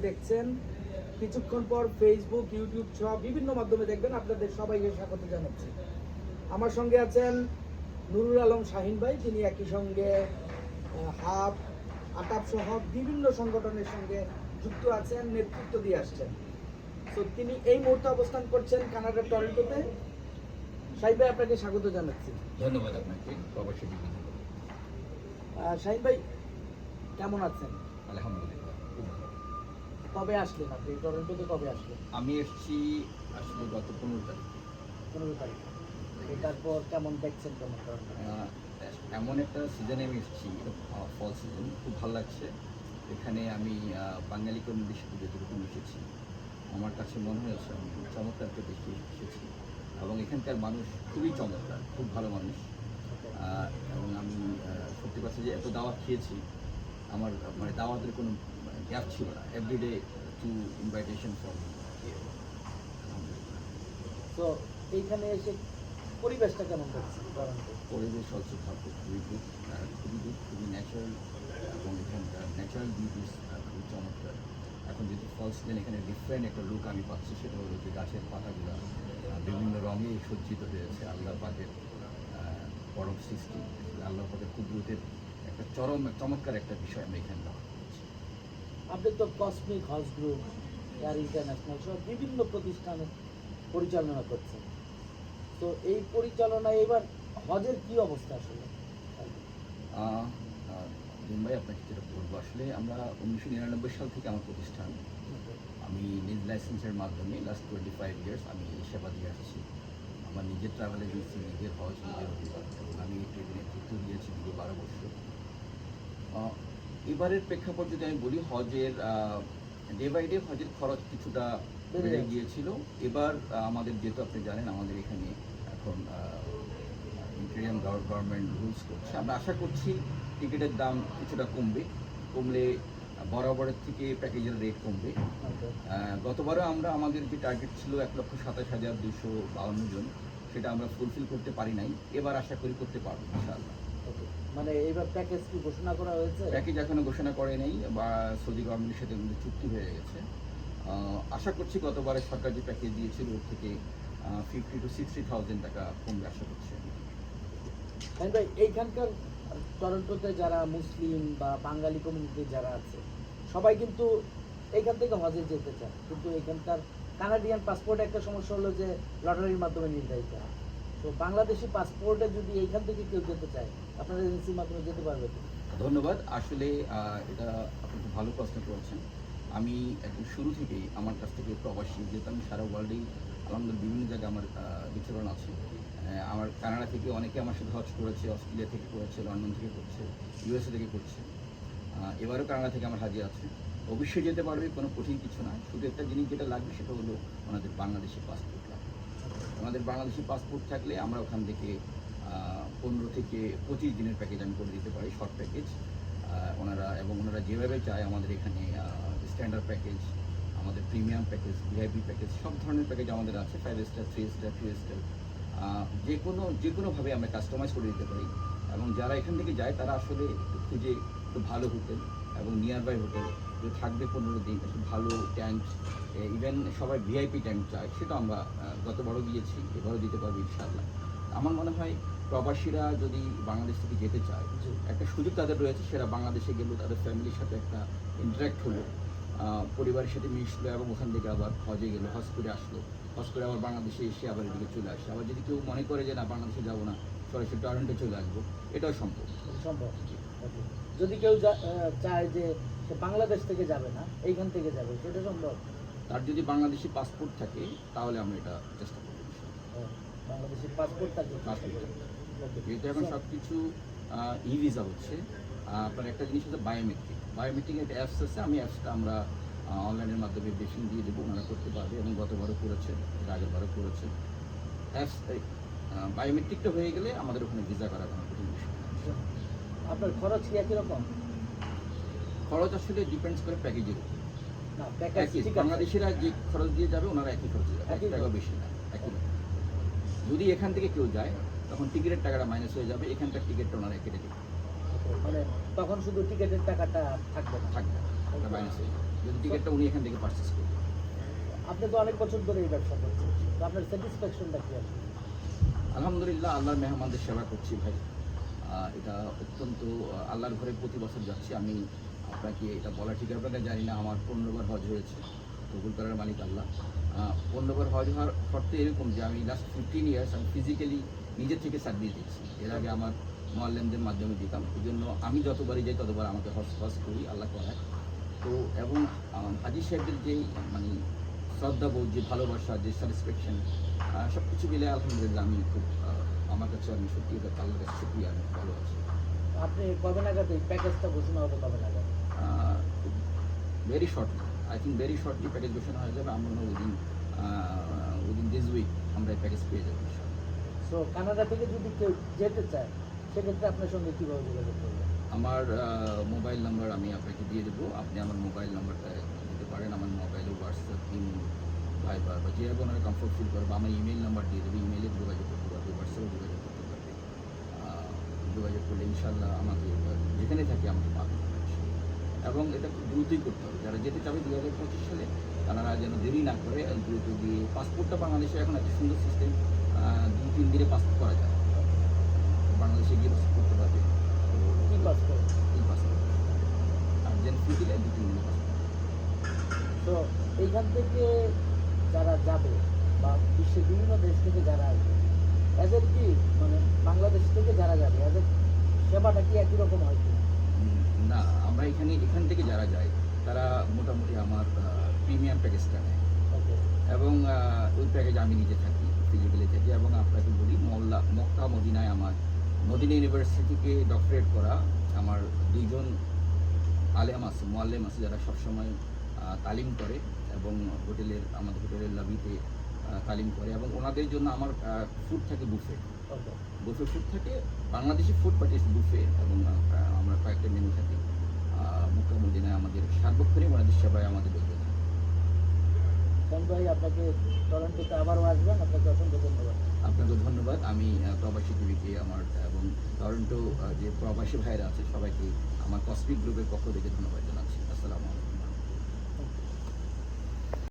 দেখছেন, কিছুক্ষণ পর ফেসবুক, ইউটিউব সহ বিভিন্ন মাধ্যমে দেখবেন। আপনাদের সবাইকে স্বাগত জানাচ্ছি। আমার সঙ্গে আছেন নুরুল আলম শাহিন ভাই, তিনি একই সঙ্গে হাব, আটাপ সহ বিভিন্ন সংগঠনের সঙ্গে যুক্ত আছেন, নেতৃত্ব দিয়ে আসছেন। তো তিনি এই মুহূর্তে অবস্থান করছেন কানাডার টরন্টোতে। শাহিন ভাই, আপনাকে স্বাগত জানাচ্ছি। ধন্যবাদ আপনাকে। প্রবাসী শাহিন ভাই, কেমন আছেন? আলহামদুলিল্লাহ, কবে আসলেন আপনি টরন্টোতে? কবে আসলেন? আমি এসেছি আসলে গত 15 তারিখ। 15 তারিখ। তারপর কেমন দেখছেন কেমন টরন্টো? এমন একটা সিজনে আমি এসেছি, ফল সিজন, খুব ভালো লাগছে। এখানে আমি বাঙালি কমিউনিটির সাথে যতটুকু মিশেছি, আমার কাছে মনে হয়েছে আমি চমৎকার একটা দেশে এসেছি। এবং এখানকার মানুষ খুবই চমৎকার, খুব ভালো মানুষ। এবং আমি সত্যি কথা যে এত দাওয়াত খেয়েছি, আমার মানে দাওয়াতের কোনো গ্যাপ ছিল না। Everyday to invitation from. তো এইখানে এসে পরিবেশটা কেমন লাগছে টরন্টো? পরিবেশ অলসো ভালো, খুবই গুড, খুবই ন্যাচারাল। এবং এখানকার ন্যাচারাল বিউটিস খুবই চমৎকার। এখন যেহেতু ফল সিজন, এখানে ডিফারেন্ট একটা লুক আমি পাচ্ছি। সেটা হলো যে গাছের পাতাগুলো বিভিন্ন রঙে সজ্জিত হয়েছে। আল্লাহ পাকের পরম সৃষ্টি, আল্লাহ পাকের কুদরতের একটা চমৎকার একটা বিষয় আমরা এখানে পাচ্ছি। আপনি তো cosmic house group, air international সহ বিভিন্ন প্রতিষ্ঠান পরিচালনা করছেন। তো এই পরিচালনায় এবার হজের কি অবস্থা আসলে? ভাই, আপনাকে যেটা বলবো, আসলে আমরা 1999 সাল থেকে আমার প্রতিষ্ঠান, আমি নিজ লাইসেন্সের মাধ্যমে লাস্ট 25 ইয়ার্স আমি সেবা দিয়ে আসছি। আমার নিজের ট্রাভেল এজেন্সি, নিজের হজ, নিজের অভিজ্ঞতা, এবং আমি এই ট্রেডে নেতৃত্ব দিয়েছি দীর্ঘ 12 বছর। এবারের প্রেক্ষাপট যদি আমি বলি, হজের ডে বাই ডে হজের খরচ কিছুটা বেড়ে গিয়েছিল। এবার আমাদের, যেহেতু আপনি জানেন, আমাদের এখানে এখন ইন্টেরিয়াম গভর্নমেন্ট রুলস করছে। আমরা আশা করছি টিকিটের দাম কিছুটা কমলে বরাবরের থেকে প্যাকেজের রেট কমবে। গতবারও আমরা, আমাদের যে টার্গেট ছিল 1,27,252 জন, সেটা আমরা ফুলফিল করতে পারি নাই। এবার আশা করি করতে পারবো ইনশাআল্লাহ। মানে এইবার প্যাকেজ কি ঘোষণা করা হয়েছে? প্যাকেজ এখনো ঘোষণা করে নেই, বা সৌদি গভর্নমেন্টের সাথে কিন্তু চুক্তি হয়ে গেছে। আশা করছি গতবারে সরকার যে প্যাকেজ দিয়েছিল ওর থেকে 50,000 to 60,000 টাকা কমবে আশা করছি। ভাই, এইখানকার টরন্টোতে যারা মুসলিম বা বাঙালি কমিউনিটি যারা আছে, সবাই কিন্তু এইখান থেকে হজে যেতে চায়, কিন্তু এখানকার কানাডিয়ান পাসপোর্টে একটা সমস্যা হলো যে লটারির মাধ্যমে নির্ধারিত হয়। তো বাংলাদেশি পাসপোর্টে যদি এইখান থেকে কেউ যেতে চায়, আপনার এজেন্সির মাধ্যমে যেতে পারবে তো? ধন্যবাদ। আসলে এটা আপনি খুব ভালো প্রশ্ন করেছেন। আমি একদম শুরু থেকেই আমার কাছ থেকে প্রবাসী, যেহেতু আমি সারা ওয়ার্ল্ডেই আলহামদুলিল্লাহ বিভিন্ন জায়গায় আমার বিচরণ আছে। আমার কানাডা থেকে অনেকে আমার সাথে হজ করেছে, অস্ট্রেলিয়া থেকে করেছে, লন্ডন থেকে করছে, ইউএসএ থেকে করছে। এবারও কানাডা থেকে আমার হাজি আছে। অবশ্যই যেতে পারবে, কোনো কঠিন কিছু না। শুধু একটা জিনিস যেটা লাগবে সেটা হলো ওনাদের বাংলাদেশি পাসপোর্ট লাগবে। ওনাদের বাংলাদেশি পাসপোর্ট থাকলে আমরা ওখান থেকে 15 থেকে 25 দিনের প্যাকেজ আমি করে দিতে পারি, শর্ট প্যাকেজ। ওনারা যেভাবে চায়, আমাদের এখানে স্ট্যান্ডার্ড প্যাকেজ, আমাদের প্রিমিয়াম প্যাকেজ, ভিআইপি প্যাকেজ, সব ধরনের প্যাকেজ আমাদের আছে। 5 স্টার, 3 স্টার, 2 স্টার, যে কোনোভাবে আমরা কাস্টমাইজ করে দিতে পারি। এবং যারা এখান থেকে যায় তারা আসলে খুঁজে একটু ভালো হোটেল এবং নিয়ার বাই হোটেল যে থাকবে 15 দিন, একটু ভালো ট্যাঙ্ক, ইভেন সবাই ভিআইপি ট্যাঙ্ক চায়, সেটা আমরা গতবারও দিয়েছি, এবারও দিতে পারবো ইনশাআল্লাহ। আমার মনে হয় প্রবাসীরা যদি বাংলাদেশ থেকে যেতে চায়, একটা সুযোগ তাদের রয়েছে। সেটা বাংলাদেশে গেলেও তাদের ফ্যামিলির সাথে একটা ইন্টারাক্ট হলো, পরিবারের সাথে মিশলো, এবং ওখান থেকে আবার হজে গেলো, হজ করে আসলো, হজ করে আবার বাংলাদেশে এসে আবার এদিকে চলে আসে। আবার যদি কেউ মনে করে যে না, বাংলাদেশে যাবো না, সরাসরি টরন্টো চলে আসবো, এটাও সম্ভব। যদি কেউ চায় যে সে বাংলাদেশ থেকে যাবে না, এইখান থেকে যাবে, সেটা সম্ভব? তার যদি বাংলাদেশি পাসপোর্ট থাকে তাহলে আমরা এটা চেষ্টা করবো। বাংলাদেশি পাসপোর্ট থাকে, যেহেতু এখন সব কিছু ই ভিসা হচ্ছে, আপনার একটা জিনিস হচ্ছে বায়োমেট্রিক একটা অ্যাপস আছে। অ্যাপসটা আমরা অনলাইনের মাধ্যমে বেশি দিয়ে দেবো, ওনারা করতে পারবে, এবং গতবারও করেছে, আগেরবারও করেছে। অ্যাপস বায়োমেট্রিকটা হয়ে গেলে আমাদের ওখানে ভিসা করা কোনো কঠিন বিষয়। আপনার খরচ কি একই রকম? খরচ আসলে ডিপেন্ডস করে প্যাকেজের উপর। বাংলাদেশিরা যে খরচ দিয়ে যাবে, ওনারা একই খরচ যাবে, 1 টাকা বেশি না, একই রকম। যদি এখান থেকে কেউ যায়, তখন টিকিটের টাকাটা মাইনাস হয়ে যাবে, এখানকার টিকিটটা ওনারা কেটে দেবে। মানে তখন শুধু টিকিটের টাকাটা থাকবে না, মাইনাস হয়ে যাবে। যদি টিকিটটা উনি এখান থেকে পারচেস করবেন। আপনি তো অনেক বছর ধরে এই ব্যবসা করছেন, তো আপনার স্যাটিসফ্যাকশনটা কি আছে? আলহামদুলিল্লাহ, আল্লাহর মেহমানদের সেবা করছি ভাই। এটা অত্যন্ত আল্লাহর ঘরে প্রতি বছর যাচ্ছি আমি। আপনাকে এটা বলা ঠিক হবে না জানি না, আমার 15বার হজ হয়েছে, কবুল করার মালিক আল্লাহ। 15বার হজ হওয়ার শর্তে এরকম যে আমি লাস্ট 15 ইয়ার্স আমি ফিজিক্যালি নিজের থেকে সার্ভিস দিচ্ছি। এর আগে আমার মোয়াল্লেমদের মাধ্যমে দিতাম, এই জন্য আমি যতবারই যাই ততবার আমাকে হজ করি, আল্লাহ করায়। তো এবং হাজি সাহেবদের যে মানে শ্রদ্ধাবোধ, যে ভালোবাসা, যে স্যাটিসফ্যাকশন, সব কিছু মিলে আলহামদুলিল্লাহ আমি খুব আমার কাছে আমি সত্যি এটা আল্লাহর কাছে শুকরিয়া, আমি ভালো আছি। আপনি কবে নাগাদ এই প্যাকেজটা ঘোষণা হবে, কবে নাগাদ? Very shortly, I think very shortly package ঘোষণা হয়ে যাবে। আমরা উইদিন দিস উইক আমরা এই প্যাকেজ পেয়ে যাবো ইনশাআল্লাহ। সো কানাডা থেকে যদি কেউ যেতে চায় সেক্ষেত্রে আপনার সঙ্গে কীভাবে যোগাযোগ করবে? আমার মোবাইল নাম্বার আমি আপনাকে দিয়ে দেবো, আপনি আমার মোবাইল নাম্বারটা দিতে পারেন। আমার মোবাইলে হোয়াটসঅ্যাপ, ইমেল, ভাইবার বা যেভাবে ওনারা কমফোর্ট ফিল করবে, আমার ইমেল নাম্বার দিয়ে দেবো, ইমেলে যোগাযোগ করতে পারবে, হোয়াটসঅ্যাপে যোগাযোগ করতে পারবে। যোগাযোগ করলে ইনশাল্লাহ আমাকে যেখানে থাকি আমাকে পাবেন এবং এটা খুব দ্রুতই করতে হবে। যারা যেতে চাবে 2025 সালে তারা যেন দেরি না করে দ্রুত গিয়ে পাসপোর্টটা, বাংলাদেশে এখন এত সুন্দর সিস্টেম, 2-3 দিনে পাসপোর্ট করা যায়, বাংলাদেশে গিয়ে পাসপোর্ট করতে পারবে। কি পাসপোর্ট? এই পাসপোর্ট আর্জেন্ট ফি দিলে 2-3 দিনে পাসপোর্ট। তো এইখান থেকে যারা যাবে বা বিশ্বের বিভিন্ন দেশ থেকে যারা আসবে, এদের কি মানে বাংলাদেশ থেকে যারা যাবে এদের সেবাটা কি একই রকম হয় কি? না, আমরা এখান থেকে যারা যায় তারা মোটামুটি আমার প্রিমিয়াম প্যাকেজটা নেয় ওকে। এবং ওই প্যাকেজ আমি নিজে থাকি, ফিজিক্যালি থাকি। এবং আপনাকে বলি, মক্কা মদিনায় আমার মদিনা ইউনিভার্সিটি থেকে ডক্টরেট করা আমার 2জন আলেম আছে, মোয়াল্লেম আছে, যারা সবসময় তালিম করে এবং আমাদের হোটেলের লবিতে তালিম করে। এবং ওনাদের জন্য আমার ফুড থাকে বুফে, ওকে। বুফে ফুড থাকে, Bangladeshi food but is buffet. এবং আমরা কয়েকটা মেনু থাকি মক্কা মদিনায় আমাদের সার্বক্ষণিক ওনাদের সেবায় আমাদের বেঁচে থাকে। শ্যাম ভাই, আপনাকে টরন্টোতে আবারও আসবেন, আপনাকে অসংখ্য ধন্যবাদ। আপনাকে ধন্যবাদ। আমি প্রবাসী টিভিকে আমার এবং টরন্টো যে প্রবাসী ভাইরা আছে সবাইকে আমার কসমিক গ্রুপের পক্ষ থেকে ধন্যবাদ জানাচ্ছি। আসসালামু আলাইকুম।